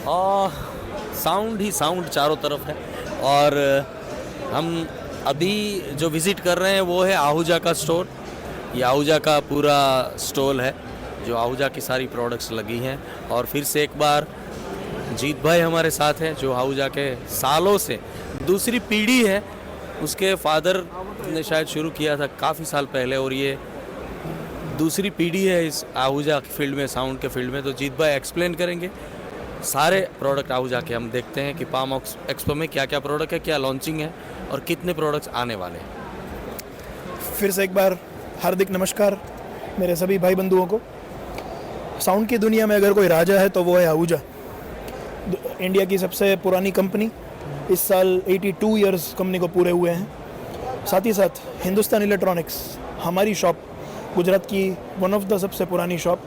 और साउंड ही साउंड चारों तरफ है। और हम अभी जो विज़िट कर रहे हैं वो है आहूजा का स्टोर। ये आहूजा का पूरा स्टॉल है जो आहूजा की सारी प्रोडक्ट्स लगी हैं। और फिर से एक बार जीत भाई हमारे साथ हैं जो आहूजा के सालों से दूसरी पीढ़ी है, उसके फादर ने शायद शुरू किया था काफ़ी साल पहले, और ये दूसरी पीढ़ी है इस आहूजा फील्ड में, साउंड के फील्ड में। तो जीत भाई एक्सप्लेन करेंगे सारे प्रोडक्ट आहूजा के। हम देखते हैं कि पाम एक्सपो में क्या क्या प्रोडक्ट है, क्या लॉन्चिंग है और कितने प्रोडक्ट्स आने वाले हैं। फिर से एक बार हार्दिक नमस्कार मेरे सभी भाई बंधुओं को। साउंड की दुनिया में अगर कोई राजा है तो वो है आहूजा, इंडिया की सबसे पुरानी कंपनी। इस साल 82 इयर्स कंपनी को पूरे हुए हैं। साथ ही साथ हिंदुस्तान इलेक्ट्रॉनिक्स हमारी शॉप, गुजरात की वन ऑफ द सबसे पुरानी शॉप,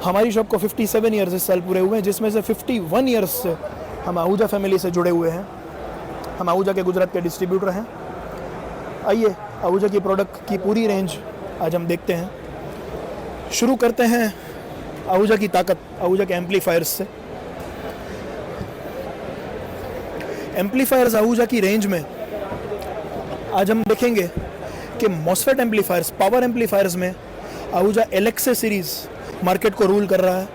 हमारी शॉप को 57 इयर्स इस साल पूरे हुए हैं, जिसमें से 51 इयर्स से हम आहूजा फैमिली से जुड़े हुए हैं। हम आहूजा के गुजरात के डिस्ट्रीब्यूटर हैं। आइए आहूजा की प्रोडक्ट की पूरी रेंज आज हम देखते हैं। शुरू करते हैं आहूजा की ताकत, आहूजा के एम्पलीफायर्स से। एम्पलीफायर्स आहूजा की रेंज में आज हम देखेंगे कि मॉसफेट एम्पलीफायर्स, पावर एम्पलीफायर्स में आहूजा एलेक्से सीरीज़ मार्केट को रूल कर रहा है।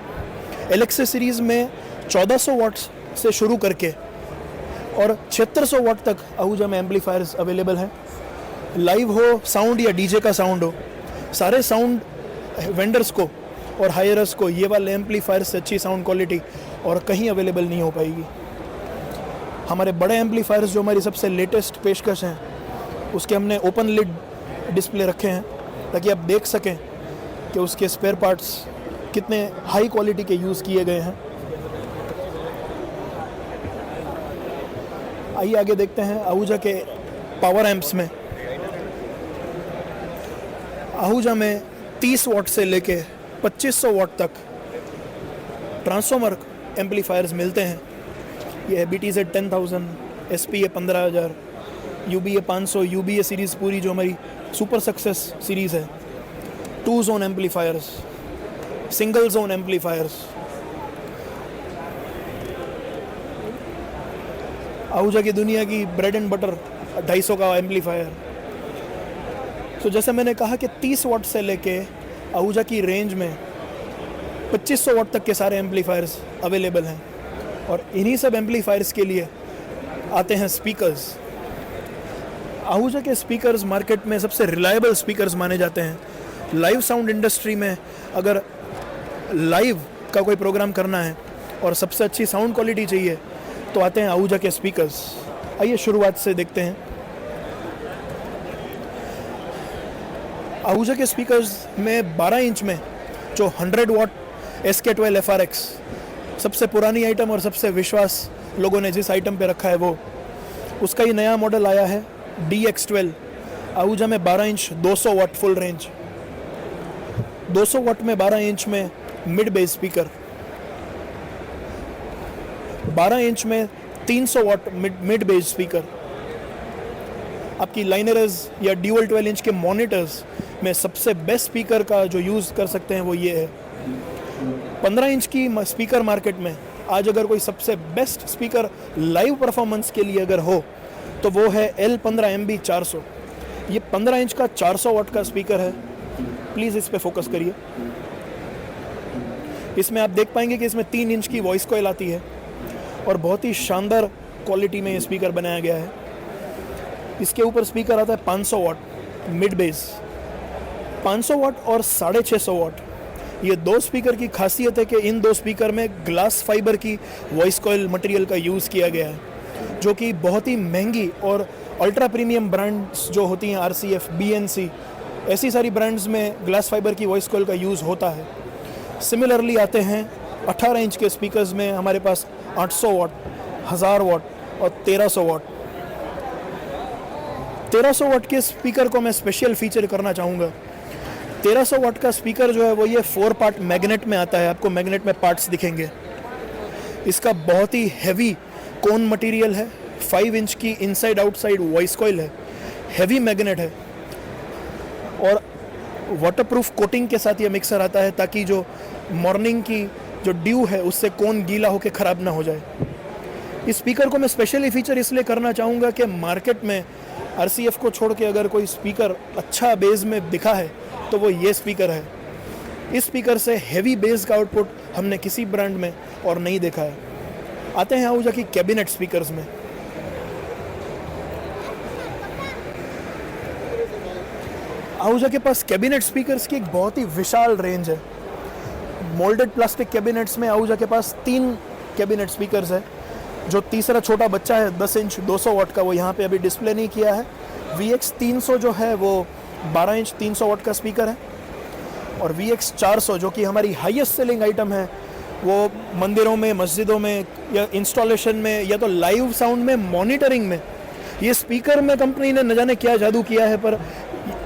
एलेक्से सीरीज़ में 1400 वाट्स से शुरू करके और 7600 वाट तक आहूजा में एम्पलीफायर्स अवेलेबल हैं। लाइव हो साउंड या डीजे का साउंड हो, सारे साउंड वेंडर्स को और हायरर्स को ये वाले एम्पलीफायर्स से अच्छी साउंड क्वालिटी और कहीं अवेलेबल नहीं हो पाएगी। हमारे बड़े एम्पलीफायर्स जो हमारी सबसे लेटेस्ट पेशकश हैं, उसके हमने ओपन लिड डिस्प्ले रखे हैं ताकि आप देख सकें कि उसके स्पेयर पार्ट्स कितने हाई क्वालिटी के यूज़ किए गए हैं। आइए आगे देखते हैं आहूजा के पावर एम्प्स में। आहूजा में 30 वाट से लेके 2500 वाट तक ट्रांसफॉर्मर एम्पलीफायर्स मिलते हैं। ये है BTZ 10,000, SPA 15,000, UBA 500, UBA series पूरी जो हमारी सुपर सक्सेस सीरीज़ है। 2 zone amplifiers, single zone amplifiers. Ahuja की दुनिया की ब्रेड एंड बटर 250 का एम्पलीफायर। तो जैसे मैंने कहा कि 30 वाट से लेके आहूजा की रेंज में 2500 वाट तक के सारे एम्पलीफायर्स अवेलेबल हैं। और इन्हीं सब एम्पलीफायर्स के लिए आते हैं स्पीकर्स। आहूजा के स्पीकर्स मार्केट में सबसे रिलायबल स्पीकर्स माने जाते हैं। लाइव साउंड इंडस्ट्री में अगर लाइव का कोई प्रोग्राम करना है और सबसे अच्छी साउंड क्वालिटी चाहिए तो आते हैं आहूजा के स्पीकर्स। आइए शुरुआत से देखते हैं। आहूजा के स्पीकर्स में 12 इंच में जो 100 वाट SK12 FRX सबसे पुरानी आइटम और सबसे विश्वास लोगों ने जिस आइटम पे रखा है वो, उसका ही नया मॉडल आया है DX12। आहूजा में 12 इंच 200 वाट फुल रेंज, 200 वाट में 12 इंच में मिड बेस स्पीकर, 12 इंच में 300 वाट मिड बेस स्पीकर। आपकी लाइनरस या ड्यूअल 12 इंच के मॉनिटर्स में सबसे बेस्ट स्पीकर का जो यूज़ कर सकते हैं वो ये है। 15 इंच की स्पीकर मार्केट में आज अगर कोई सबसे बेस्ट स्पीकर लाइव परफॉर्मेंस के लिए अगर हो तो वो है L15MB 400। ये 15 इंच का 400 वाट का स्पीकर है। प्लीज़ इस पे फोकस करिए। इसमें आप देख पाएंगे कि इसमें 3 इंच की वॉइस कॉइल आती है और बहुत ही शानदार क्वालिटी में ये स्पीकर बनाया गया है। इसके ऊपर स्पीकर आता है 500 वाट मिड बेस, 500 वाट और 650 वाट। ये दो स्पीकर की खासियत है कि इन दो स्पीकर में ग्लास फाइबर की वॉइस कॉइल मटेरियल का यूज़ किया गया है, जो कि बहुत ही महंगी और अल्ट्रा प्रीमियम ब्रांड्स जो होती हैं RCF, BNC, ऐसी सारी ब्रांड्स में ग्लास फाइबर की वॉइस कॉइल का यूज़ होता है। सिमिलरली आते हैं 18 इंच के स्पीकर्स में हमारे पास 800 वाट, 1000 वाट और 1300 वाट। 1300 वाट के स्पीकर को मैं स्पेशल फीचर करना चाहूँगा। 1300 वाट का स्पीकर जो है वो ये 4 पार्ट मैग्नेट में आता है। आपको मैग्नेट में पार्ट्स दिखेंगे। इसका बहुत ही हैवी कोन मटेरियल है, 5 इंच की इनसाइड आउटसाइड वॉइस कॉइल है, हैवी मैग्नेट है और वाटरप्रूफ कोटिंग के साथ ये मिक्सर आता है ताकि जो मॉर्निंग की जो ड्यू है उससे कोन गीला होकर ख़राब ना हो जाए। इस स्पीकर को मैं स्पेशली फीचर इसलिए करना चाहूँगा कि मार्केट में RCF को छोड़ के अगर कोई स्पीकर अच्छा बेस में दिखा है तो वो ये स्पीकर है। इस स्पीकर से हैवी बेस का आउटपुट हमने किसी ब्रांड में और नहीं देखा है। आते हैं आहूजा की कैबिनेट स्पीकर्स में। आहूजा के पास कैबिनेट स्पीकर्स की एक बहुत ही विशाल रेंज है। मोल्डेड प्लास्टिक कैबिनेट्स में आहूजा के पास 3 कैबिनेट स्पीकर्स है। जो तीसरा छोटा बच्चा है 10 इंच 200 वाट का, वो यहाँ पे अभी डिस्प्ले नहीं किया है। VX 300 जो है वो 12 इंच 300 वाट का स्पीकर है। और VX 400 जो कि हमारी हाईएस्ट सेलिंग आइटम है, वो मंदिरों में, मस्जिदों में या इंस्टॉलेशन में या तो लाइव साउंड में, मॉनिटरिंग में, ये स्पीकर में कंपनी ने न जाने क्या जादू किया है। पर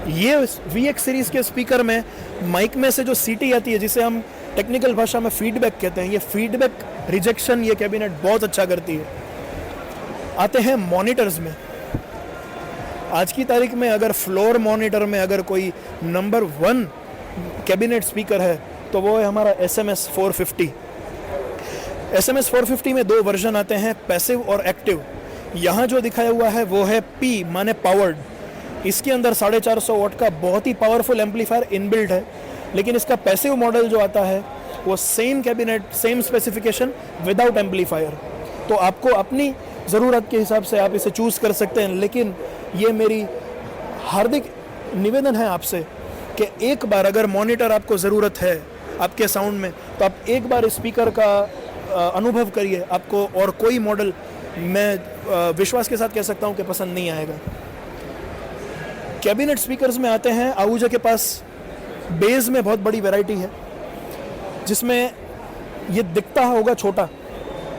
ये VX सीरीज़ के स्पीकर में माइक में से जो सीटी आती है, जिसे हम टेक्निकल भाषा में फीडबैक कहते हैं, ये फीडबैक रिजेक्शन ये कैबिनेट बहुत अच्छा करती है। आते हैं मॉनिटर्स में। आज की तारीख में अगर फ्लोर मॉनिटर में अगर कोई नंबर 1 कैबिनेट स्पीकर है तो वो है हमारा SMS 450। SMS 450 में 2 वर्जन आते हैं, पैसिव और एक्टिव। यहाँ जो दिखाया हुआ है वो है P माने पावर्ड। इसके अंदर 450 वाट का बहुत ही पावरफुल एम्पलीफायर इनबिल्ट है। लेकिन इसका पैसिव मॉडल जो आता है वो same cabinet, same specification without amplifier. तो आपको अपनी ज़रूरत के हिसाब से आप इसे चूज़ कर सकते हैं। लेकिन ये मेरी हार्दिक निवेदन है आपसे कि एक बार अगर मॉनिटर आपको ज़रूरत है आपके साउंड में, तो आप एक बार स्पीकर का अनुभव करिए। आपको और कोई मॉडल मैं विश्वास के साथ कह सकता हूँ कि पसंद नहीं आएगा। कैबिनेट स्पीकर्स में आते हैं। आहूजा के पास बेस में बहुत बड़ी वैरायटी है, जिसमें ये दिखता होगा छोटा,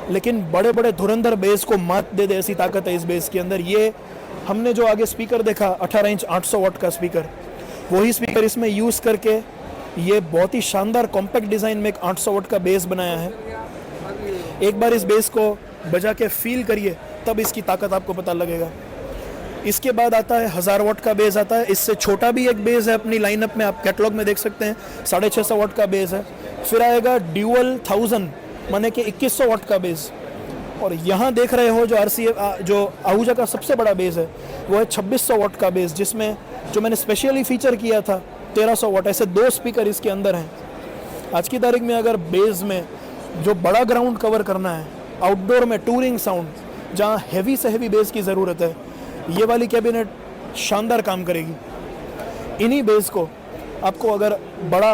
लेकिन बड़े बड़े धुरंधर बेस को मात दे दे ऐसी ताकत है इस बेस के अंदर। ये हमने जो आगे स्पीकर देखा 18 इंच 800 वाट का स्पीकर, वही स्पीकर इसमें यूज़ करके ये बहुत ही शानदार कॉम्पैक्ट डिज़ाइन में एक 800 वाट का बेस बनाया है। एक बार इस बेस को बजा के फील करिए, तब इसकी ताकत आपको पता लगेगा। इसके बाद आता है 1000 वाट का बेस आता है। इससे छोटा भी एक बेस है अपनी लाइनअप में, आप कैटलॉग में देख सकते हैं, 650 वाट का बेस है। फिर आएगा ड्यूअल 1000 माने कि 2100 वाट का बेस। और यहाँ देख रहे हो जो RCF जो आहूजा का सबसे बड़ा बेस है वो है 2600 वाट का बेस, जिसमें जो मैंने स्पेशली फीचर किया था 1300 वाट। ऐसे 2 स्पीकर इसके अंदर हैं। आज की तारीख में अगर बेस में जो बड़ा ग्राउंड कवर करना है, आउटडोर में टूरिंग साउंड, जहाँ हैवी से हैवी बेस की ज़रूरत है, ये वाली कैबिनेट शानदार काम करेगी। इन्हीं बेस को आपको अगर बड़ा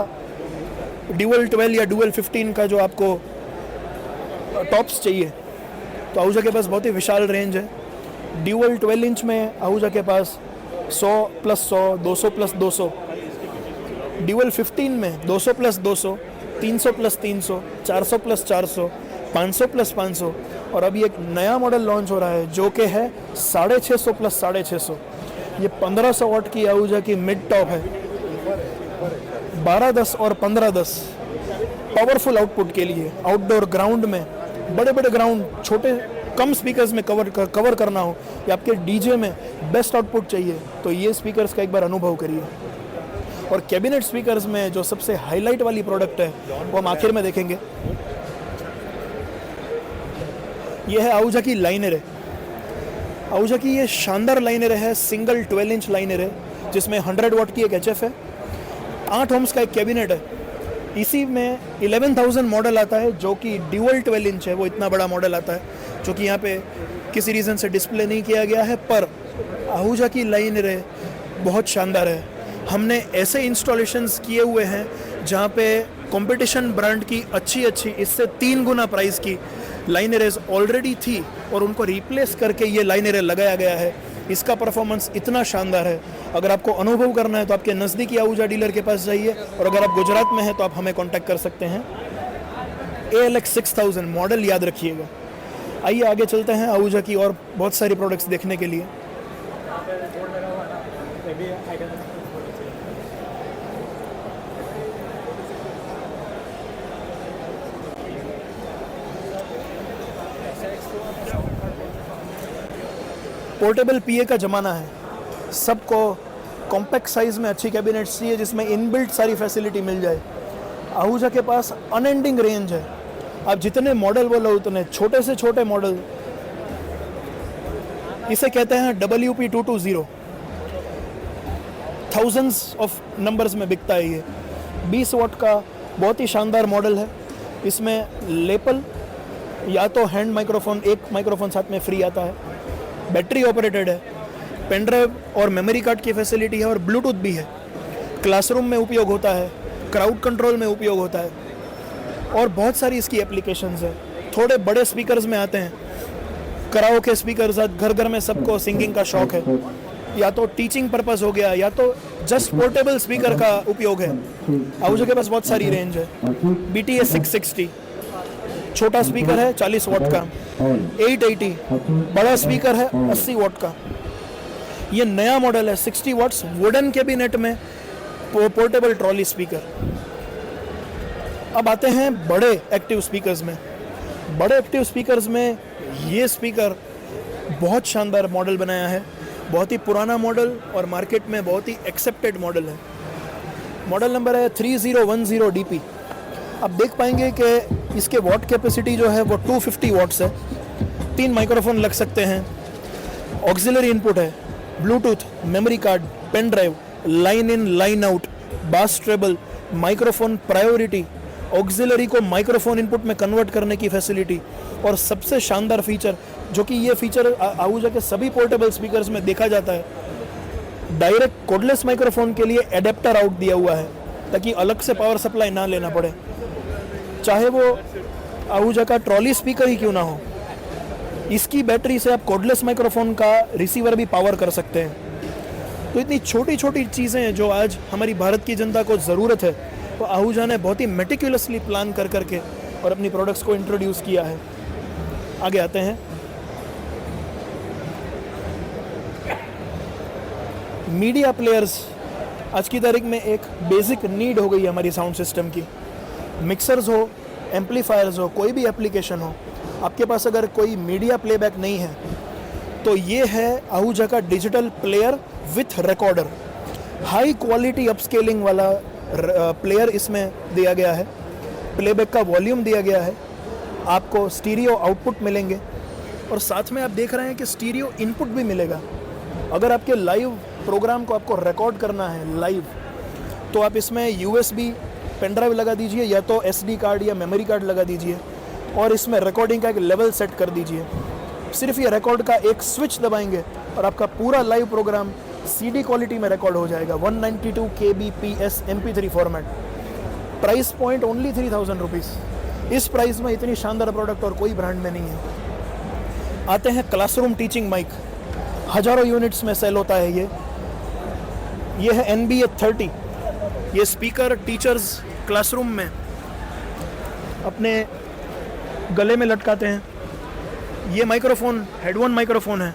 ड्यूअल 12 या ड्यूअल 15 का जो आपको टॉप्स चाहिए, तो आहूजा के पास बहुत ही विशाल रेंज है। ड्यूअल 12 इंच में आहूजा के पास 100 + 100, 200 + 200, ड्यूअल 15 में 200 + 200, 300 + 300, 400 + 400, 500 + 500, और अभी एक नया मॉडल लॉन्च हो रहा है जो कि है 650 + 650। ये 1500 वाट की आहूजा की मिड टॉप है। 1210 और 1510 पावरफुल आउटपुट के लिए आउटडोर ग्राउंड में, बड़े बड़े ग्राउंड, छोटे कम स्पीकर्स में कवर करना हो, या आपके डीजे में बेस्ट आउटपुट चाहिए, तो ये स्पीकर्स का एक बार अनुभव करिए। और कैबिनेट स्पीकर्स में जो सबसे हाईलाइट वाली प्रोडक्ट है वो हम आखिर में देखेंगे। ये है आहूजा की लाइनर है। आहूजा की ये शानदार लाइनर है, सिंगल 12 इंच लाइनर है, जिसमें 100 वाट की एक HF है, 8 ओम्स का एक कैबिनेट है। इसी में 11000 मॉडल आता है जो कि ड्यूअल 12 इंच है। वो इतना बड़ा मॉडल आता है जो कि यहाँ पे किसी रीज़न से डिस्प्ले नहीं किया गया है, पर आहूजा की लाइनर है बहुत शानदार है। हमने ऐसे इंस्टॉलेशंस किए हुए हैं जहाँ पे कंपटीशन ब्रांड की अच्छी इससे 3 गुना प्राइस की लाइनरेज ऑलरेडी थी और उनको रिप्लेस करके ये लाइनरेज लगाया गया है। इसका परफॉर्मेंस इतना शानदार है। अगर आपको अनुभव करना है तो आपके नज़दीकी आहूजा डीलर के पास जाइए, और अगर आप गुजरात में हैं तो आप हमें कांटेक्ट कर सकते हैं। ALX 6000 मॉडल याद रखिएगा। आइए आगे चलते हैं आहूजा की और बहुत सारी प्रोडक्ट्स देखने के लिए। पोर्टेबल PA का ज़माना है। सबको कॉम्पैक्ट साइज़ में अच्छी कैबिनेट्स चाहिए जिसमें इनबिल्ट सारी फैसिलिटी मिल जाए। आहूजा के पास अनएंडिंग रेंज है। आप जितने मॉडल बोलो उतने छोटे से छोटे मॉडल, इसे कहते हैं WP220, थाउजेंड्स ऑफ नंबर्स में बिकता है ये। 20 वाट का बहुत ही शानदार मॉडल है। इसमें लेपल या तो हैंड माइक्रोफोन, एक माइक्रोफोन साथ में फ्री आता है, बैटरी ऑपरेटेड है, पेन ड्राइव और मेमोरी कार्ड की फैसिलिटी है और ब्लूटूथ भी है। क्लासरूम में उपयोग होता है, क्राउड कंट्रोल में उपयोग होता है और बहुत सारी इसकी एप्लीकेशंस है। थोड़े बड़े स्पीकर्स में आते हैं, कराओके स्पीकर्स, घर घर में सबको सिंगिंग का शौक है, या तो टीचिंग पर्पस हो गया या तो जस्ट पोर्टेबल स्पीकर का उपयोग है। आहुजा के पास बहुत सारी रेंज है। BTS 660 छोटा स्पीकर है 40 वाट का, 880 बड़ा स्पीकर है 80 वाट का। ये नया मॉडल है 60 वाट्स वुडन कैबिनेट में पोर्टेबल ट्रॉली स्पीकर। अब आते हैं बड़े एक्टिव स्पीकर्स में। बड़े एक्टिव स्पीकर्स में ये स्पीकर बहुत शानदार मॉडल बनाया है, बहुत ही पुराना मॉडल और मार्केट में बहुत ही एक्सेप्टेड मॉडल है। मॉडल नंबर है 3010 DP। आप देख पाएंगे कि इसके वॉट कैपेसिटी जो है वो 250 वाट्स है। 3 माइक्रोफोन लग सकते हैं, ऑक्सिलरी इनपुट है, Bluetooth, memory card, pen drive, line in line out, bass treble, microphone priority, auxiliary को माइक्रोफोन इनपुट में कन्वर्ट करने की फैसिलिटी और सबसे शानदार फीचर, जो कि ये फीचर आहुजा के सभी पोर्टेबल स्पीकर्स में देखा जाता है, डायरेक्ट कोडलेस माइक्रोफोन के लिए एडेप्टर आउट दिया हुआ है ताकि अलग से पावर सप्लाई ना लेना पड़े, चाहे वो आहुजा का ट्रॉली स्पीकर ही क्यों ना हो। इसकी बैटरी से आप कोडलेस माइक्रोफोन का रिसीवर भी पावर कर सकते हैं। तो इतनी छोटी छोटी चीज़ें हैं जो आज हमारी भारत की जनता को ज़रूरत है, तो आहुजा ने बहुत ही मेटिकुलसली प्लान कर करके और अपनी प्रोडक्ट्स को इंट्रोड्यूस किया है। आगे आते हैं। मीडिया प्लेयर्स आज की तारीख में एक बेसिक नीड हो गई है हमारी साउंड सिस्टम की। मिक्सर्स हो, एम्पलीफायर्स हो, कोई भी एप्लीकेशन हो, आपके पास अगर कोई मीडिया प्लेबैक नहीं है तो ये है आहुजा का digital player with recorder. High quality upscaling वाला प्लेयर इसमें दिया गया है, प्लेबैक का वॉल्यूम दिया गया है, आपको स्टीरियो आउटपुट मिलेंगे और साथ में आप देख रहे हैं कि स्टीरियो इनपुट भी मिलेगा। अगर आपके लाइव प्रोग्राम को आपको रिकॉर्ड करना है लाइव, तो आप इसमें USB पेन ड्राइव लगा दीजिए या तो SD कार्ड या मेमोरी कार्ड लगा दीजिए और इसमें रिकॉर्डिंग का एक लेवल सेट कर दीजिए। सिर्फ ये रिकॉर्ड का एक स्विच दबाएंगे और आपका पूरा लाइव प्रोग्राम CD क्वालिटी में रिकॉर्ड हो जाएगा, 192 kbps MP3 format. Price point only 3000 rupees. इस प्राइस में इतनी शानदार प्रोडक्ट और कोई ब्रांड में नहीं है। आते हैं क्लासरूम टीचिंग माइक। हज़ारों यूनिट्स में सेल होता है ये है NBA 30। ये स्पीकर टीचर्स क्लासरूम में अपने गले में लटकाते हैं। ये माइक्रोफोन हेडफोन माइक्रोफोन है।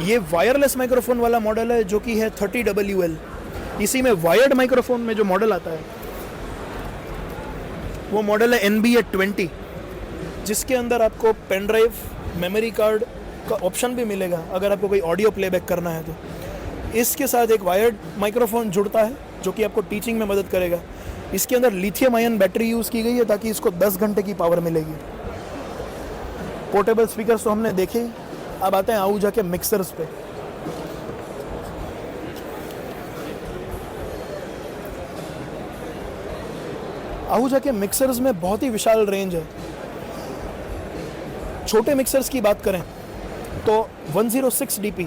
ये वायरलेस माइक्रोफोन वाला मॉडल है जो कि है 30WL। इसी में वायर्ड माइक्रोफोन में जो मॉडल आता है वो मॉडल है NBA 20, जिसके अंदर आपको पेन ड्राइव, मेमोरी कार्ड का ऑप्शन भी मिलेगा अगर आपको कोई ऑडियो प्लेबैक करना है तो। इसके साथ एक वायर्ड माइक्रोफोन जुड़ता है जो कि आपको टीचिंग में मदद करेगा। इसके अंदर लिथियम आयन बैटरी यूज़ की गई है ताकि इसको 10 घंटे की पावर मिलेगी। पोर्टेबल स्पीकर्स तो हमने देखे। अब आते हैं आहुजा के मिक्सर्स पे। आहुजा के मिक्सर्स में बहुत ही विशाल रेंज है। छोटे मिक्सर्स की बात करें तो 106 DP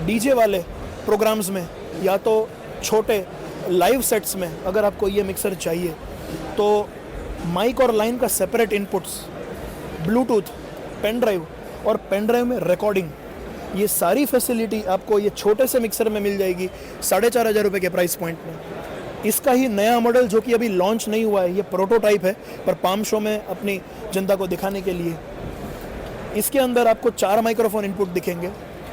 डीजे वाले प्रोग्राम्स में या तो छोटे लाइव सेट्स में अगर आपको ये मिक्सर चाहिए तो माइक और लाइन का separate inputs, Bluetooth, pen drive और पेन ड्राइव में रिकॉर्डिंग, ये सारी फैसिलिटी आपको ये छोटे से मिक्सर में मिल जाएगी 4500 रुपये के प्राइस पॉइंट में। इसका ही नया मॉडल जो कि अभी लॉन्च नहीं हुआ है, ये प्रोटोटाइप है पर पाम शो में अपनी जनता को दिखाने के लिए। इसके अंदर आपको 4 माइक्रोफोन इनपुट दिखेंगे,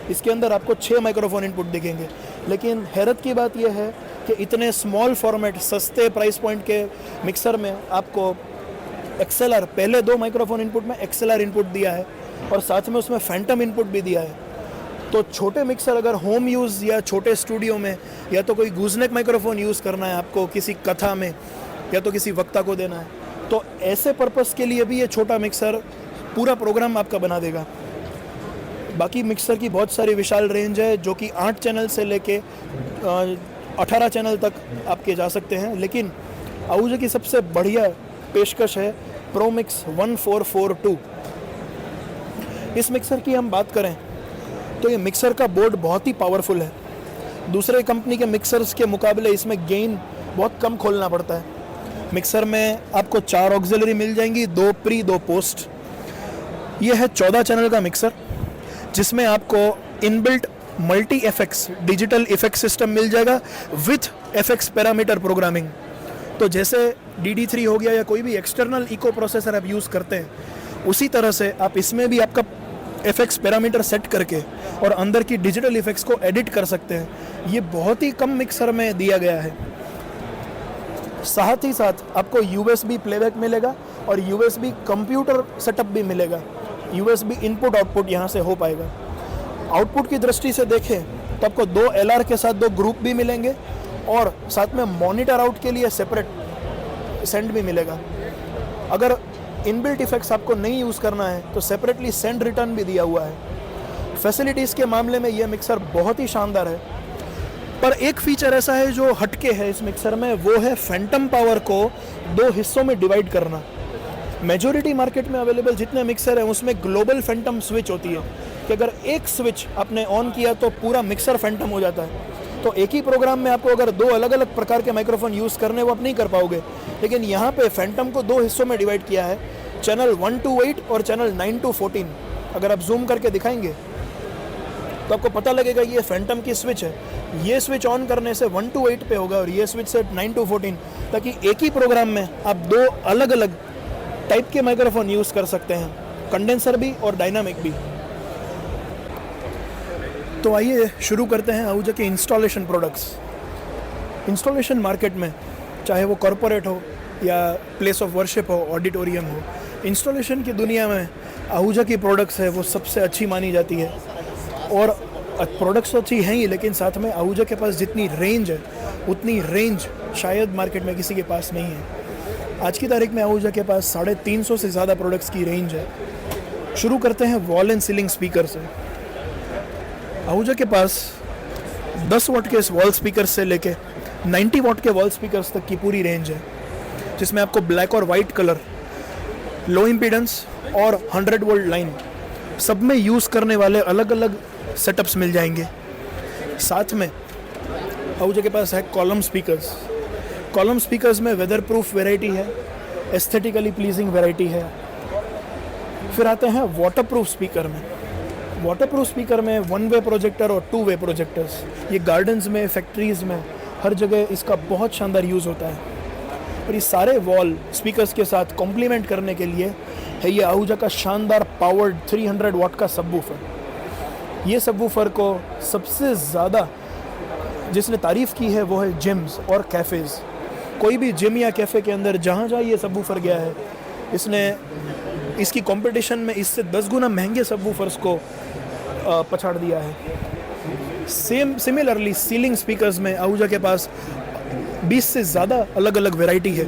इसके अंदर आपको 6 माइक्रोफोन इनपुट दिखेंगे। लेकिन हैरत की बात यह है कि इतने स्मॉल फॉर्मेट सस्ते प्राइस पॉइंट के मिक्सर में आपको XLR, पहले 2 माइक्रोफोन इनपुट में XLR इनपुट दिया है और साथ में उसमें फैंटम इनपुट भी दिया है। तो छोटे मिक्सर अगर होम यूज़ या छोटे स्टूडियो में या तो कोई गूजनेक माइक्रोफोन यूज़ करना है आपको किसी कथा में या तो किसी वक्ता को देना है तो ऐसे पर्पस के लिए भी ये छोटा मिक्सर पूरा प्रोग्राम आपका बना देगा। बाकी मिक्सर की बहुत सारी विशाल रेंज है जो कि 8 चैनल से लेके 18 चैनल तक आपके जा सकते हैं, लेकिन आहूजा की सबसे बढ़िया पेशकश है प्रोमिक्स 1442। इस मिक्सर की हम बात करें तो ये मिक्सर का बोर्ड बहुत ही पावरफुल है। दूसरे कंपनी के मिक्सर्स के मुकाबले इसमें गेन बहुत कम खोलना पड़ता है। मिक्सर में आपको 4 ऑक्सिलरी मिल जाएंगी, 2 प्री 2 पोस्ट। ये है 14 चैनल का मिक्सर जिसमें आपको inbuilt multi FX digital effect system मिल जाएगा विथ एफएक्स पैरामीटर प्रोग्रामिंग। तो जैसे DD3 हो गया या कोई भी एक्सटर्नल इको प्रोसेसर आप यूज़ करते हैं, उसी तरह से आप इसमें भी आपका एफएक्स पैरामीटर सेट करके और अंदर की डिजिटल इफेक्ट्स को एडिट कर सकते हैं। ये बहुत ही कम मिक्सर में दिया गया है। साथ ही साथ आपको USB प्लेबैक मिलेगा और USB कंप्यूटर सेटअप भी मिलेगा। USB इनपुट आउटपुट यहाँ से हो पाएगा। आउटपुट की दृष्टि से देखें तो आपको 2 LR के साथ 2 ग्रुप भी मिलेंगे और साथ में मॉनिटर आउट के लिए सेपरेट सेंड भी मिलेगा। अगर इनबिल्ट इफेक्ट्स आपको नहीं यूज़ करना है तो सेपरेटली सेंड रिटर्न भी दिया हुआ है। फैसिलिटीज़ के मामले में ये मिक्सर बहुत ही शानदार है, पर एक फीचर ऐसा है जो हटके है इस मिक्सर में, वो है फैंटम पावर को 2 हिस्सों में डिवाइड करना। मेजॉरिटी मार्केट में अवेलेबल जितने मिक्सर हैं उसमें ग्लोबल फैंटम स्विच होती है कि अगर एक स्विच आपने ऑन किया तो पूरा मिक्सर फैंटम हो जाता है। तो एक ही प्रोग्राम में आपको अगर 2 अलग अलग प्रकार के माइक्रोफोन यूज़ करने वो आप नहीं कर पाओगे, लेकिन यहाँ पे फैंटम को 2 हिस्सों में डिवाइड किया है, चैनल 1 to 8 और चैनल 9 to 14। अगर आप जूम करके दिखाएंगे तो आपको पता लगेगा ये फैंटम की स्विच है। ये स्विच ऑन करने से 1 to 8 पे होगा और ये स्विच से 9 to 14, ताकि एक ही प्रोग्राम में आप 2 अलग अलग टाइप के माइक्रोफोन यूज़ कर सकते हैं, कंडेंसर भी और डायनामिक भी। तो आइए शुरू करते हैं आहूजा के इंस्टॉलेशन प्रोडक्ट्स। इंस्टॉलेशन मार्केट में चाहे वो कॉरपोरेट हो या प्लेस ऑफ वर्शिप हो, ऑडिटोरियम हो, इंस्टॉलेशन की दुनिया में आहूजा की प्रोडक्ट्स है वो सबसे अच्छी मानी जाती है। और प्रोडक्ट्स तो अच्छी हैं ही, लेकिन साथ में आहूजा के पास जितनी रेंज है उतनी रेंज शायद मार्केट में किसी के पास नहीं है। आज की तारीख में आहूजा के पास 350 से ज़्यादा प्रोडक्ट्स की रेंज है। शुरू करते हैं वॉल एंड सीलिंग स्पीकर से। आहूजा के पास 10 वाट के वॉल स्पीकर से लेके 90 वाट के वॉल स्पीकर्स तक की पूरी रेंज है, जिसमें आपको ब्लैक और वाइट कलर, लो इम्पीडेंस और 100 वोल्ट लाइन सब में यूज़ करने वाले अलग अलग सेटअप्स मिल जाएंगे। साथ में आहूजा के पास है कॉलम स्पीकर्स। कॉलम स्पीकर्स में वेदर प्रूफ वेराइटी है, एस्थेटिकली प्लीजिंग वेराइटी है। फिर आते हैं वाटर प्रूफ स्पीकर में। वाटर प्रूफ स्पीकर में 1 वे प्रोजेक्टर और 2 वे प्रोजेक्टर्स, ये गार्डन्स में, फैक्ट्रीज़ में, हर जगह इसका बहुत शानदार यूज़ होता है। और ये सारे वॉल स्पीकर्स के साथ कॉम्प्लीमेंट करने के लिए है ये आहूजा का शानदार पावर्ड 300 वाट का सबवूफर। ये सबवूफर को सबसे ज़्यादा जिसने तारीफ़ की है वो है जिम्स और कैफ़ेज़। कोई भी जिम या कैफ़े के अंदर जहाँ जहाँ ये सबवूफर गया है, इसने इसकी कंपटीशन में इससे 10 गुना महंगे सबवूफर्स को पछाड़ दिया है। सिमिलरली सीलिंग स्पीकर्स में आहूजा के पास 20 से ज़्यादा अलग अलग वैरायटी है।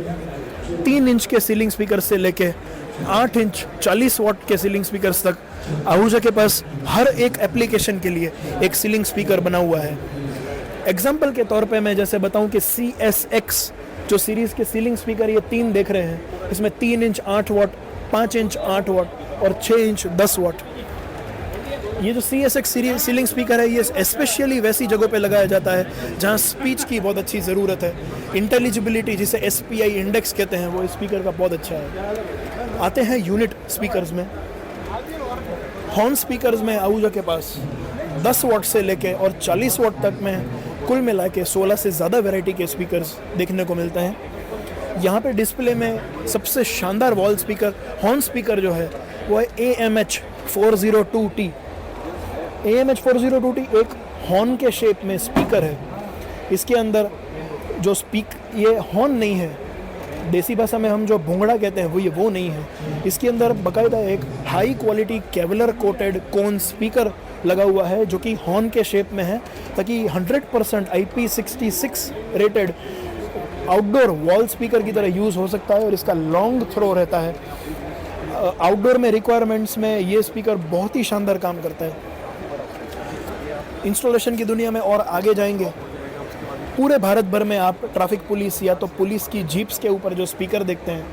3 इंच के सीलिंग स्पीकर से लेके 8 इंच 40 वाट के सीलिंग स्पीकर्स तक आहूजा के पास हर एक एप्लीकेशन के लिए एक सीलिंग स्पीकर बना हुआ है। एग्जाम्पल के तौर पे मैं जैसे बताऊं कि CSX जो सीरीज़ के सीलिंग स्पीकर ये 3 देख रहे हैं, इसमें 3 इंच 8 वाट, 5 इंच 8 वाट और 6 इंच 10 वाट। ये जो CSX सीलिंग स्पीकर है ये स्पेशली वैसी जगहों पे लगाया जाता है जहाँ स्पीच की बहुत अच्छी ज़रूरत है। इंटेलिजिबिलिटी जिसे SPI इंडेक्स कहते हैं वो इस स्पीकर का बहुत अच्छा है। आते हैं यूनिट स्पीकर्स में। हॉर्न स्पीकर्स में आहूजा के पास 10 वाट से लेके और 40 वाट तक में कुल मिला के 16 से ज़्यादा वैरायटी के स्पीकर्स देखने को मिलते हैं। यहाँ पे डिस्प्ले में सबसे शानदार वॉल स्पीकर हॉर्न स्पीकर जो है वो है AMH 402T। AMH 402T एक हॉर्न के शेप में स्पीकर है। इसके अंदर जो ये हॉर्न नहीं है, देसी भाषा में हम जो भोंगड़ा कहते हैं वो नहीं है। इसके अंदर बाकायदा एक हाई क्वालिटी केवलर कोटेड कोन स्पीकर लगा हुआ है जो कि हॉर्न के शेप में है, ताकि 100% IP66 rated outdoor wall speaker की तरह यूज़ हो सकता है और इसका लॉन्ग थ्रो रहता है। आउटडोर में रिक्वायरमेंट्स में ये स्पीकर बहुत ही शानदार काम करता है। इंस्टॉलेशन की दुनिया में और आगे जाएंगे, पूरे भारत भर में आप ट्रैफिक पुलिस या तो पुलिस की जीप्स के ऊपर जो स्पीकर देखते हैं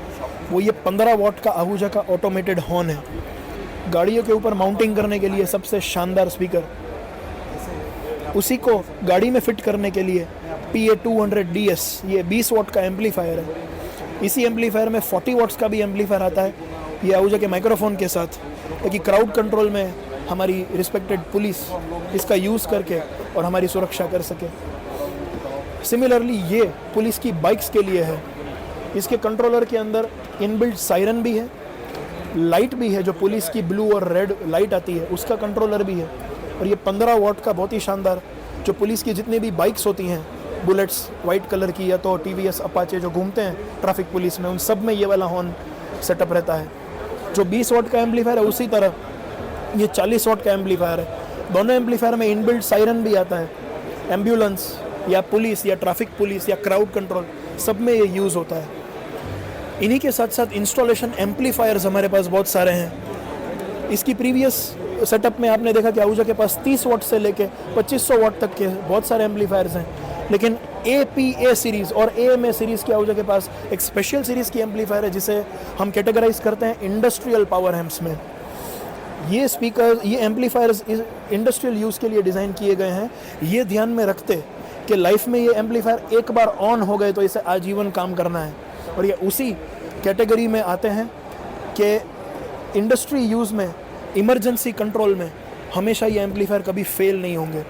वो ये 15 वॉट का आहूजा का ऑटोमेटेड हॉर्न है। गाड़ियों के ऊपर माउंटिंग करने के लिए सबसे शानदार स्पीकर, उसी को गाड़ी में फिट करने के लिए PA200DS, ये 20 वॉट का एम्पलीफायर है। इसी एम्पलीफायर में 40 वॉट्स का भी एम्पलीफायर आता है, ये आहूजा के माइक्रोफोन के साथ, ताकि क्राउड कंट्रोल में हमारी रिस्पेक्टेड पुलिस इसका यूज़ करके और हमारी सुरक्षा कर सके। सिमिलरली ये पुलिस की बाइक्स के लिए है। इसके कंट्रोलर के अंदर इनबिल्ट सायरन भी है, लाइट भी है, जो पुलिस की ब्लू और रेड लाइट आती है उसका कंट्रोलर भी है। और ये 15 वॉट का बहुत ही शानदार, जो पुलिस की जितनी भी बाइक्स होती हैं, बुलेट्स वाइट कलर की या तो TVS अपाचे जो घूमते हैं ट्रैफिक पुलिस में, उन सब में ये वाला हॉर्न सेटअप रहता है। जो 20 वॉट का एम्पलीफायर है उसी तरह ये 40 वॉट का एम्पलीफायर है। दोनों एम्पलीफायर में इनबिल्ट सायरन भी आता है। एम्बुलेंस या पुलिस या ट्रैफिक पुलिस या क्राउड कंट्रोल सब में ये यूज़ होता है। इन्हीं के साथ साथ इंस्टॉलेशन एम्पलीफायर्स हमारे पास बहुत सारे हैं। इसकी प्रीवियस सेटअप में आपने देखा कि आहूजा के पास 30 वॉट से लेके 2500 वॉट तक के बहुत सारे एम्पलीफायर्स हैं, लेकिन APA सीरीज़ और AMA सीरीज़ के आहूजा के पास एक स्पेशल सीरीज़ की एम्पलीफायर है जिसे हम कैटेगराइज करते हैं इंडस्ट्रियल पावर एम्प्स में। ये स्पीकर, ये एम्पलीफायर्स इंडस्ट्रियल यूज़ के लिए डिज़ाइन किए गए हैं, ये ध्यान में रखते कि लाइफ में ये एम्पलीफायर एक बार ऑन हो गए तो इसे आजीवन काम करना है। और ये उसी कैटेगरी में आते हैं कि इंडस्ट्री यूज़ में, इमरजेंसी कंट्रोल में हमेशा ये एम्पलीफायर कभी फेल नहीं होंगे।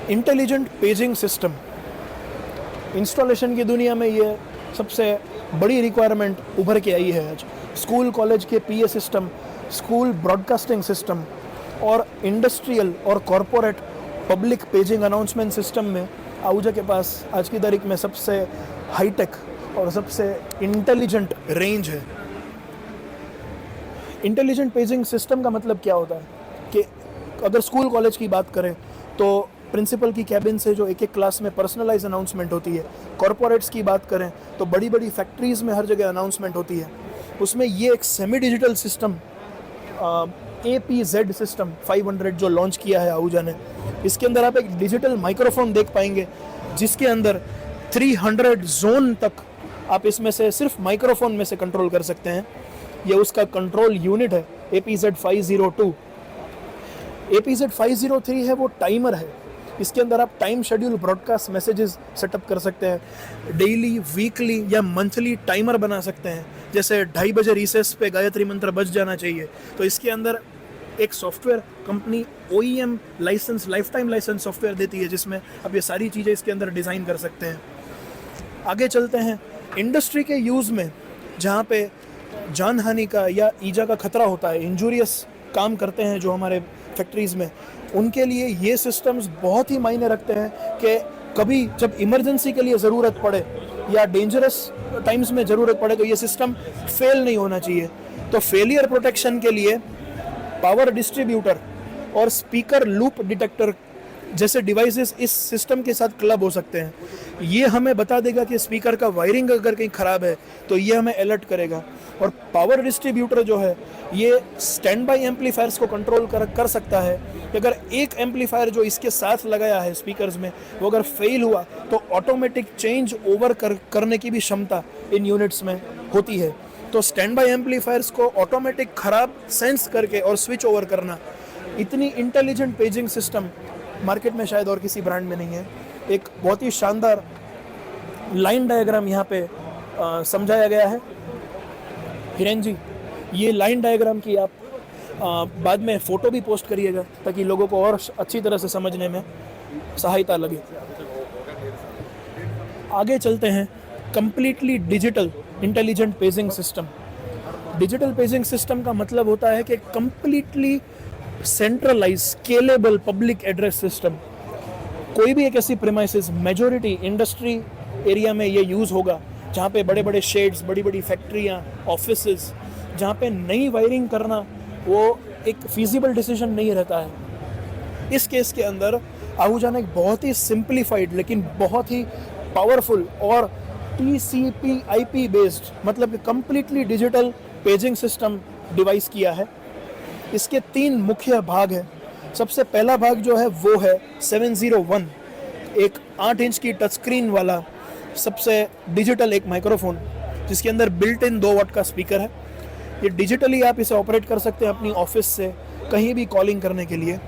इंटेलिजेंट पेजिंग सिस्टम, इंस्टॉलेशन की दुनिया में ये सबसे बड़ी रिक्वायरमेंट उभर के आई है आज। स्कूल कॉलेज के PA system, school broadcasting system और इंडस्ट्रियल और corporate public paging announcement system में आहूजा के पास आज की तारीख में सबसे हाईटेक और सबसे इंटेलिजेंट रेंज है। इंटेलिजेंट पेजिंग सिस्टम का मतलब क्या होता है कि अगर स्कूल कॉलेज की बात करें तो प्रिंसिपल की कैबिन से जो एक एक क्लास में पर्सनलाइज अनाउंसमेंट होती है। कॉरपोरेट्स की बात करें तो बड़ी बड़ी फैक्ट्रीज़ में हर जगह अनाउंसमेंट होती है। उसमें ये एक semi digital system APZ system 500 जो लॉन्च किया है आहूजा ने, इसके अंदर आप एक डिजिटल माइक्रोफोन देख पाएंगे जिसके अंदर 300 जोन तक आप इसमें से सिर्फ माइक्रोफोन में से कंट्रोल कर सकते हैं। ये उसका कंट्रोल यूनिट है APZ 502। APZ 503 है वो टाइमर है, इसके अंदर आप time schedule broadcast messages setup कर सकते हैं। डेली, वीकली या मंथली टाइमर बना सकते हैं। जैसे 2:30 बजे रिसेस पे गायत्री मंत्र बज जाना चाहिए, तो इसके अंदर एक software company OEM licence, lifetime licence software देती है जिसमें आप ये सारी चीज़ें इसके अंदर डिज़ाइन कर सकते हैं। आगे चलते हैं इंडस्ट्री के यूज़ में, जहाँ पे जान हानि का या ईजा का खतरा होता है, इंजूरियस काम करते हैं जो हमारे फैक्ट्रीज़ में, उनके लिए ये सिस्टम्स बहुत ही मायने रखते हैं कि कभी जब इमरजेंसी के लिए ज़रूरत पड़े या डेंजरस टाइम्स में ज़रूरत पड़े तो ये सिस्टम फेल नहीं होना चाहिए। तो फेलियर प्रोटेक्शन के लिए पावर डिस्ट्रीब्यूटर और स्पीकर लूप डिटेक्टर जैसे डिवाइसेस इस सिस्टम के साथ क्लब हो सकते हैं। ये हमें बता देगा कि स्पीकर का वायरिंग अगर कहीं ख़राब है तो ये हमें अलर्ट करेगा। और पावर डिस्ट्रीब्यूटर जो है ये स्टैंड बाई एम्पलीफायर्स को कंट्रोल कर सकता है कि अगर एक एम्पलीफायर जो इसके साथ लगाया है स्पीकर्स में वो अगर फेल हुआ तो ऑटोमेटिक चेंज ओवर करने की भी क्षमता इन यूनिट्स में होती है। तो स्टैंड बाई एम्पलीफायर्स को ऑटोमेटिक ख़राब सेंस करके और स्विच ओवर करना, इतनी इंटेलिजेंट पेजिंग सिस्टम मार्केट में शायद और किसी ब्रांड में नहीं है। एक बहुत ही शानदार लाइन डायग्राम यहाँ पे समझाया गया है। हिरेन जी, ये लाइन डायग्राम की आप बाद में फ़ोटो भी पोस्ट करिएगा ताकि लोगों को और अच्छी तरह से समझने में सहायता लगे। आगे चलते हैं, completely digital intelligent paging system. Digital paging system का मतलब होता है कि completely centralise scalable public address system. कोई भी एक ऐसी प्रीमाइसेस, मेजॉरिटी इंडस्ट्री एरिया में ये यूज़ होगा जहाँ पे बड़े बड़े शेड्स, बड़ी बड़ी फैक्ट्रियाँ, ऑफिसेस, जहाँ पे नई वायरिंग करना वो एक फिजिबल डिसीजन नहीं रहता है। इस केस के अंदर आहूजा ने एक बहुत ही सिंप्लीफाइड लेकिन बहुत ही पावरफुल और TCP/IP बेस्ड मतलब completely digital paging system device किया है। इसके 3 मुख्य भाग हैं। सबसे पहला भाग जो है वो है 701, एक 8 इंच की टच स्क्रीन वाला सबसे डिजिटल एक माइक्रोफोन जिसके अंदर बिल्ट इन 2 वाट का स्पीकर है। ये डिजिटली आप इसे ऑपरेट कर सकते हैं अपनी ऑफिस से कहीं भी कॉलिंग करने के लिए।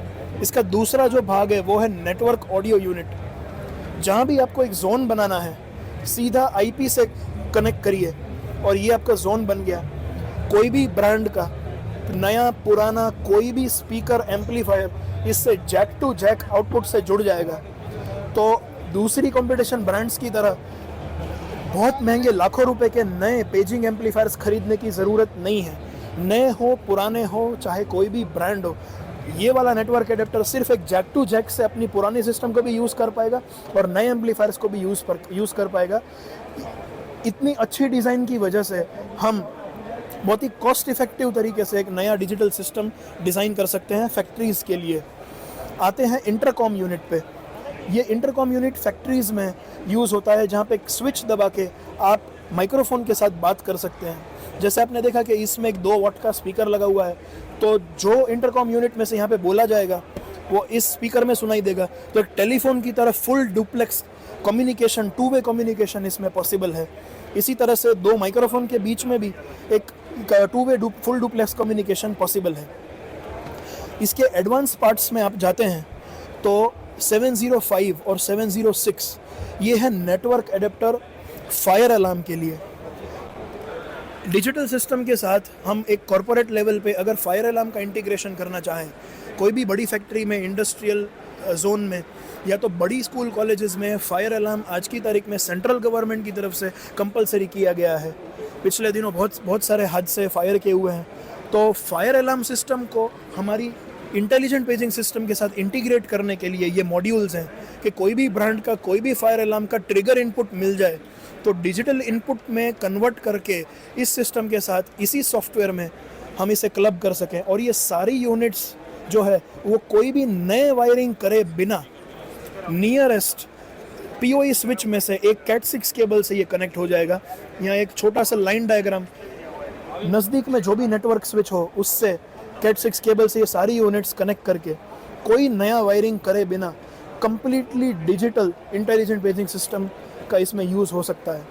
इसका दूसरा जो भाग है वो है नेटवर्क ऑडियो यूनिट। जहाँ भी आपको एक जोन बनाना है सीधा IP से कनेक्ट करिए और ये आपका जोन बन गया। कोई भी ब्रांड का नया पुराना कोई भी स्पीकर एम्पलीफायर इससे जैक टू जैक आउटपुट से जुड़ जाएगा। तो दूसरी कंपटीशन ब्रांड्स की तरह बहुत महंगे लाखों रुपए के नए पेजिंग एम्पलीफायर्स खरीदने की ज़रूरत नहीं है। नए हो पुराने हो चाहे कोई भी ब्रांड हो, ये वाला नेटवर्क एडेप्टर सिर्फ एक जैक टू जैक से अपनी पुरानी सिस्टम को भी यूज़ कर पाएगा और नए एम्पलीफायर्स को भी यूज़ कर पाएगा। इतनी अच्छी डिज़ाइन की वजह से हम बहुत ही कॉस्ट इफेक्टिव तरीके से एक नया डिजिटल सिस्टम डिज़ाइन कर सकते हैं फैक्ट्रीज़ के लिए। आते हैं इंटरकॉम यूनिट पे। ये इंटरकॉम यूनिट फैक्ट्रीज़ में यूज़ होता है जहाँ पे एक स्विच दबा के आप माइक्रोफोन के साथ बात कर सकते हैं। जैसे आपने देखा कि इसमें एक 2 वाट का स्पीकर लगा हुआ है, तो जो इंटरकॉम यूनिट में से यहाँ पे बोला जाएगा वो इस स्पीकर में सुनाई देगा। तो एक टेलीफोन की तरह full duplex communication, 2 way communication इसमें पॉसिबल है। इसी तरह से 2 माइक्रोफोन के बीच में भी एक 2 वे फुल डुप्लेक्स कम्युनिकेशन पॉसिबल है। इसके एडवांस पार्ट्स में आप जाते हैं तो 705 और 706 ये है नेटवर्क एडेप्टर फायर अलार्म के लिए। डिजिटल सिस्टम के साथ हम एक कॉरपोरेट लेवल पे अगर फायर अलार्म का इंटीग्रेशन करना चाहें, कोई भी बड़ी फैक्ट्री में, इंडस्ट्रियल जोन में या तो बड़ी स्कूल कॉलेजेस में फायर अलार्म आज की तारीख में सेंट्रल गवर्नमेंट की तरफ से कंपलसरी किया गया है। पिछले दिनों बहुत सारे हादसे फायर के हुए हैं। तो फायर अलार्म सिस्टम को हमारी इंटेलिजेंट पेजिंग सिस्टम के साथ इंटीग्रेट करने के लिए ये मॉड्यूल्स हैं कि कोई भी ब्रांड का कोई भी फायर अलार्म का ट्रिगर इनपुट मिल जाए तो डिजिटल इनपुट में कन्वर्ट करके इस सिस्टम के साथ इसी सॉफ्टवेयर में हम इसे क्लब कर सकें। और ये सारी यूनिट्स जो है वो कोई भी नए वायरिंग करे बिना नियरेस्ट PoE स्विच में से एक Cat6 केबल से ये कनेक्ट हो जाएगा। यहाँ एक छोटा सा लाइन डायग्राम, नज़दीक में जो भी नेटवर्क स्विच हो उससे Cat6 केबल से ये सारी यूनिट्स कनेक्ट करके कोई नया वायरिंग करे बिना completely digital intelligent paging system का इसमें यूज़ हो सकता है।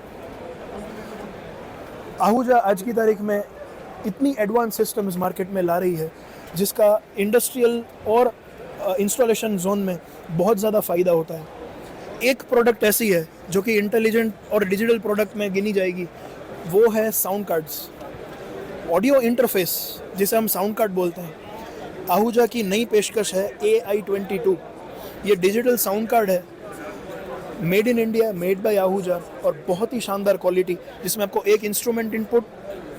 आहूजा आज की तारीख में इतनी एडवांस सिस्टम्स मार्केट में ला रही है जिसका इंडस्ट्रियल और इंस्टॉलेशन जोन में बहुत ज़्यादा फ़ायदा होता है। एक प्रोडक्ट ऐसी है जो कि इंटेलिजेंट और डिजिटल प्रोडक्ट में गिनी जाएगी, वो है साउंड कार्ड्स, ऑडियो इंटरफेस जिसे हम साउंड कार्ड बोलते हैं। आहूजा की नई पेशकश है AI22। ये डिजिटल साउंड कार्ड है, made in India, made by Ahuja और बहुत ही शानदार क्वालिटी, जिसमें आपको एक इंस्ट्रूमेंट इनपुट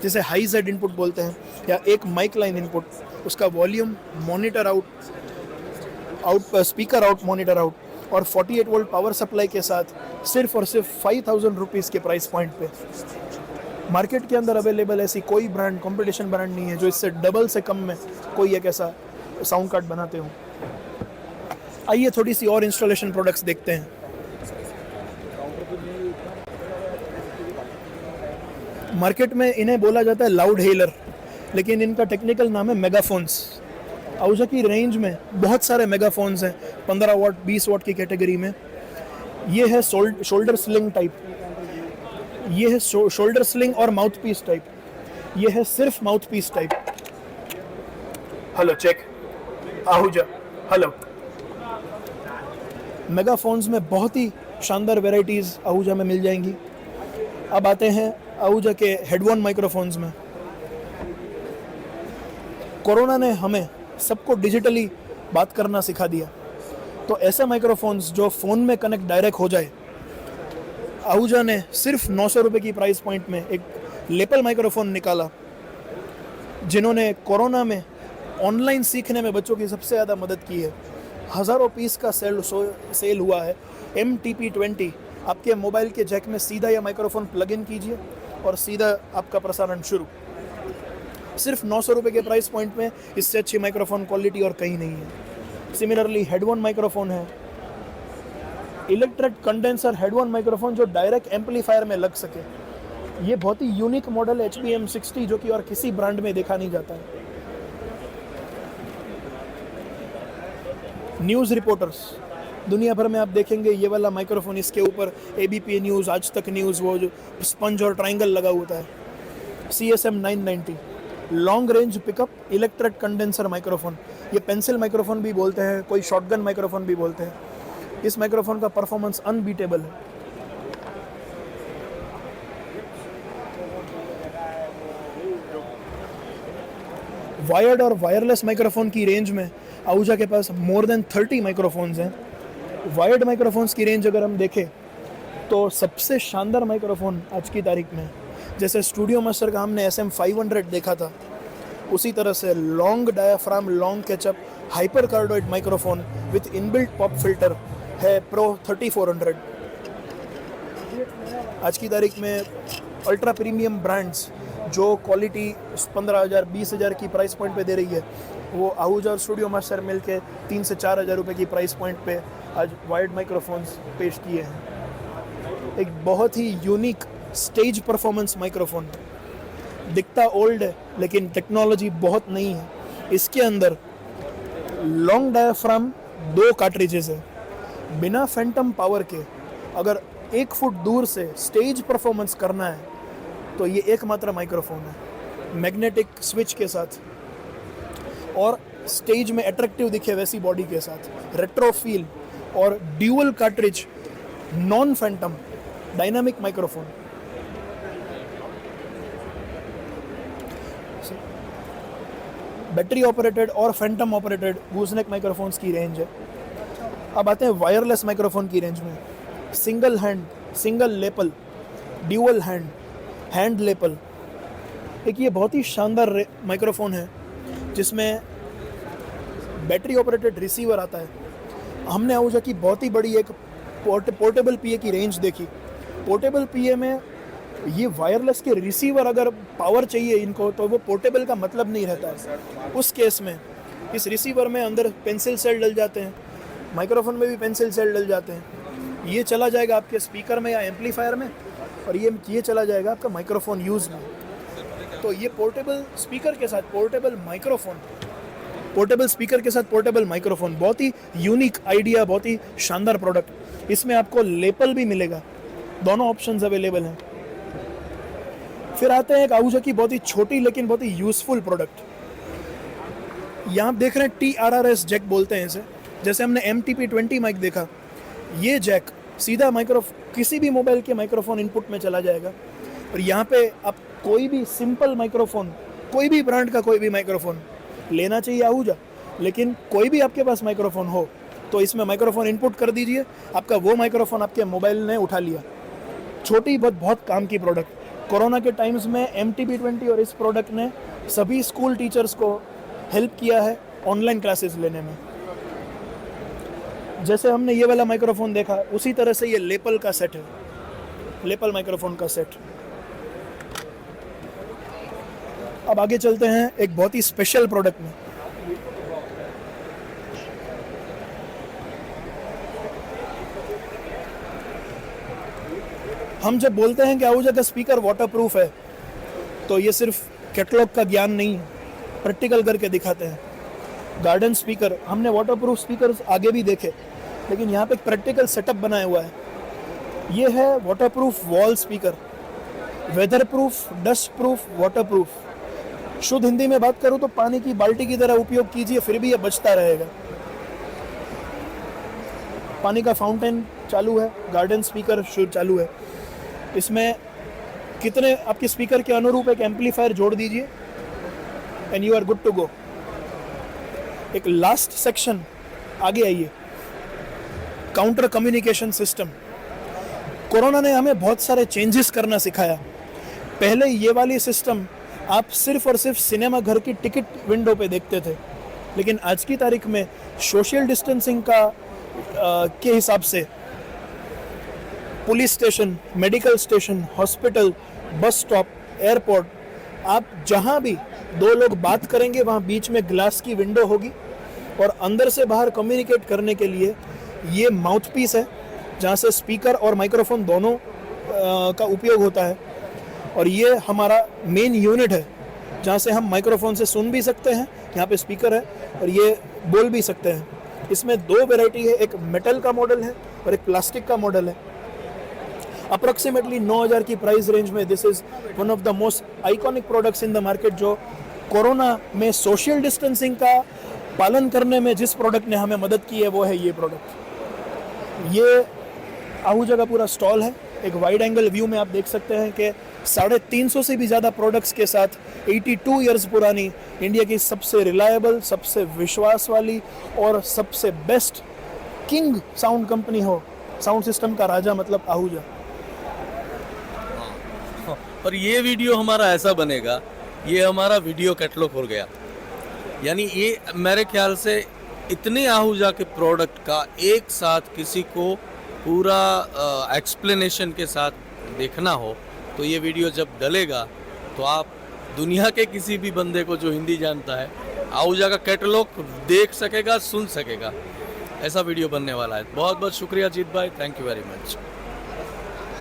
जिसे हाई जेड इनपुट बोलते हैं या एक माइक लाइन इनपुट, उसका volume, monitor out, speaker out, monitor out और 48 वोल्ट पावर सप्लाई के साथ सिर्फ और सिर्फ 5000 रुपीज़ के प्राइस पॉइंट पे मार्केट के अंदर अवेलेबल ऐसी कोई ब्रांड, कंपटीशन ब्रांड नहीं है जो इससे डबल से कम में कोई एक ऐसा साउंड कार्ड बनाते हो। आइए थोड़ी सी और इंस्टॉलेशन प्रोडक्ट्स देखते हैं। मार्केट में इन्हें बोला जाता है लाउड हेलर, लेकिन इनका टेक्निकल नाम है मेगाफोन्स। आहूजा की रेंज में बहुत सारे मेगाफोन्स हैं 15 वाट 20 वाट की कैटेगरी में। ये है शोल्डर स्लिंग टाइप, ये है शोल्डर स्लिंग और माउथ पीस टाइप, ये है सिर्फ mouthpiece type. Hello check, Ahuja hello. Megaphones में बहुत ही शानदार वेराइटीज़ आहूजा में मिल जाएंगी। अब आते हैं आहूजा के हेडफोन माइक्रोफोन्स में। कोरोना ने हमें सबको डिजिटली बात करना सिखा दिया, तो ऐसे माइक्रोफोन्स जो फ़ोन में कनेक्ट डायरेक्ट हो जाए, आहूजा ने सिर्फ 900 रुपये की प्राइस पॉइंट में एक लेपल माइक्रोफोन निकाला, जिन्होंने कोरोना में ऑनलाइन सीखने में बच्चों की सबसे ज़्यादा मदद की है। हज़ारों पीस का सेल हुआ है। MTP20, आपके मोबाइल के जैक में सीधा यह माइक्रोफोन प्लग इन कीजिए और सीधा आपका प्रसारण शुरू। सिर्फ 900 रुपये के प्राइस पॉइंट में इससे अच्छी माइक्रोफोन क्वालिटी और कहीं नहीं है। सिमिलरली हेडफोन माइक्रोफोन है, इलेक्ट्रेट कंडेंसर हेड-ऑन माइक्रोफोन जो डायरेक्ट एम्पलीफायर में लग सके। ये बहुत ही यूनिक मॉडल है HBM60 जो कि और किसी ब्रांड में देखा नहीं जाता है। न्यूज़ रिपोर्टर्स दुनिया भर में आप देखेंगे ये वाला माइक्रोफोन, इसके ऊपर ABP न्यूज़, आज तक न्यूज़, वो जो स्पंज और ट्रायंगल लगा होता है। CSM 990 long range pickup electret condenser microphone, ये पेंसिल माइक्रोफोन भी बोलते हैं, कोई शॉटगन माइक्रोफोन भी बोलते हैं। इस माइक्रोफोन का परफॉर्मेंस अनबीटेबल है। वायर्ड और वायरलेस माइक्रोफोन की रेंज में आहूजा के पास मोर देन 30 माइक्रोफोन्स हैं। वायर्ड माइक्रोफोन्स की रेंज अगर हम देखें तो सबसे शानदार माइक्रोफोन आज की तारीख में, जैसे स्टूडियो मास्टर का हमने SM500 देखा था, उसी तरह से long diaphragm long catch up hyper cardioid microphone with inbuilt pop filter है प्रो 3400। आज की तारीख में अल्ट्रा प्रीमियम ब्रांड्स जो क्वालिटी 15,000 20,000 की प्राइस पॉइंट पे दे रही है, वो आहूजा और स्टूडियो मास्टर मिल के 3 से 4,000 रुपये की प्राइस पॉइंट पे आज वायर्ड माइक्रोफोन्स पेश किए हैं। एक बहुत ही यूनिक स्टेज परफॉर्मेंस माइक्रोफोन, दिखता ओल्ड है लेकिन टेक्नोलॉजी बहुत नई है। इसके अंदर लॉन्ग डायाफ्राम 2 कार्ट्रिजेस है। बिना फैंटम पावर के अगर 1 फुट दूर से स्टेज परफॉर्मेंस करना है तो ये एकमात्र माइक्रोफोन है, मैग्नेटिक स्विच के साथ और स्टेज में अट्रैक्टिव दिखे वैसी बॉडी के साथ, रेट्रो फील और dual cartridge non Phantom dynamic microphone. Battery operated और फैंटम ऑपरेटेड गूसनेक माइक्रोफोन्स की रेंज है। अब आते हैं वायरलेस माइक्रोफोन की रेंज में। Single hand, single lapel, dual hand, hand lapel. एक ये बहुत ही शानदार माइक्रोफोन है जिसमें बैटरी ऑपरेटेड रिसीवर आता है। हमने आहूजा की बहुत ही बड़ी एक पोर्टेबल PA की रेंज देखी। पोर्टेबल PA में ये वायरलेस के रिसीवर अगर पावर चाहिए इनको तो वो पोर्टेबल का मतलब नहीं रहता है। उस केस में इस रिसीवर में अंदर पेंसिल सेल डल जाते हैं, माइक्रोफोन में भी पेंसिल सेल डल जाते हैं। ये चला जाएगा आपके स्पीकर में या एम्पलीफायर में और ये चला जाएगा आपका माइक्रोफोन यूज़ में। तो ये पोर्टेबल स्पीकर के साथ पोर्टेबल माइक्रोफोन, पोर्टेबल स्पीकर के साथ पोर्टेबल माइक्रोफोन, बहुत ही यूनिक आइडिया, बहुत ही शानदार प्रोडक्ट। इसमें आपको लेपल भी मिलेगा, दोनों ऑप्शंस अवेलेबल हैं। फिर आते हैं एक आहूजा की बहुत ही छोटी लेकिन बहुत ही यूज़फुल प्रोडक्ट। यहाँ आप देख रहे हैं TRRS जैक बोलते हैं इसे, जैसे हमने MTP20 माइक देखा। ये जैक सीधा किसी भी मोबाइल के माइक्रोफोन इनपुट में चला जाएगा और यहाँ पे आप कोई भी सिंपल माइक्रोफोन, कोई भी ब्रांड का कोई भी माइक्रोफोन लेना चाहिए आहूजा, लेकिन कोई भी आपके पास माइक्रोफोन हो तो इसमें माइक्रोफोन इनपुट कर दीजिए, आपका वो माइक्रोफोन आपके मोबाइल ने उठा लिया। छोटी बहुत काम की प्रोडक्ट। कोरोना के टाइम्स में MTP20 और इस प्रोडक्ट ने सभी स्कूल टीचर्स को हेल्प किया है ऑनलाइन क्लासेस लेने में। जैसे हमने ये वाला माइक्रोफोन देखा उसी तरह से ये लेपल का सेट है, लेपल माइक्रोफोन का सेट। अब आगे चलते हैं एक बहुत ही स्पेशल प्रोडक्ट में। हम जब बोलते हैं कि आहूजा का स्पीकर वाटरप्रूफ है तो ये सिर्फ कैटलॉग का ज्ञान नहीं है, प्रैक्टिकल करके दिखाते हैं। गार्डन स्पीकर, हमने वाटरप्रूफ स्पीकर्स आगे भी देखे, लेकिन यहाँ पे एक प्रैक्टिकल सेटअप बनाया हुआ है। ये है waterproof wall speaker, weather proof, dust proof, waterproof. शुद्ध हिंदी में बात करूँ तो पानी की बाल्टी की तरह उपयोग कीजिए, फिर भी ये बचता रहेगा। पानी का फाउंटेन चालू है, गार्डन स्पीकर चालू है। इसमें कितने आपके स्पीकर के अनुरूप एक एम्पलीफायर जोड़ दीजिए and you are good to go. एक लास्ट सेक्शन आगे आइए, काउंटर कम्युनिकेशन सिस्टम। कोरोना ने हमें बहुत सारे चेंजेस करना सिखाया। पहले ये वाली सिस्टम आप सिर्फ और सिर्फ सिनेमा घर की टिकट विंडो पे देखते थे, लेकिन आज की तारीख में सोशल डिस्टेंसिंग के हिसाब से police station, medical station, hospital, bus stop, airport, आप जहाँ भी 2 लोग बात करेंगे वहाँ बीच में ग्लास की विंडो होगी और अंदर से बाहर कम्युनिकेट करने के लिए ये माउथपीस है जहाँ से स्पीकर और माइक्रोफोन दोनों का उपयोग होता है। और ये हमारा मेन यूनिट है जहाँ से हम माइक्रोफोन से सुन भी सकते हैं, यहाँ पे स्पीकर है और ये बोल भी सकते हैं। इसमें 2 वैरायटी है, एक मेटल का मॉडल है और एक प्लास्टिक का मॉडल है। अप्रोक्सीमेटली 9,000 की प्राइस रेंज में this is one of the most iconic products in the market, जो कोरोना में सोशल डिस्टेंसिंग का पालन करने में जिस प्रोडक्ट ने हमें मदद की है वो है ये प्रोडक्ट। ये आहूजा का पूरा स्टॉल है। एक वाइड एंगल व्यू में आप देख सकते हैं कि 350 से भी ज़्यादा प्रोडक्ट्स के साथ 82 इयर्स पुरानी इंडिया की सबसे रिलायबल, सबसे विश्वास वाली और सबसे बेस्ट किंग साउंड कंपनी हो, साउंड सिस्टम का राजा मतलब आहूजा। और ये वीडियो हमारा ऐसा बनेगा, ये हमारा वीडियो कैटलॉग हो गया। यानी ये मेरे ख्याल से इतने आहूजा के प्रोडक्ट का एक साथ किसी को पूरा एक्सप्लेनेशन के साथ देखना हो तो ये वीडियो जब डलेगा तो आप दुनिया के किसी भी बंदे को जो हिंदी जानता है आहूजा का कैटलॉग देख सकेगा, सुन सकेगा। ऐसा वीडियो बनने वाला है। बहुत बहुत शुक्रिया जीत भाई, थैंक यू वेरी मच।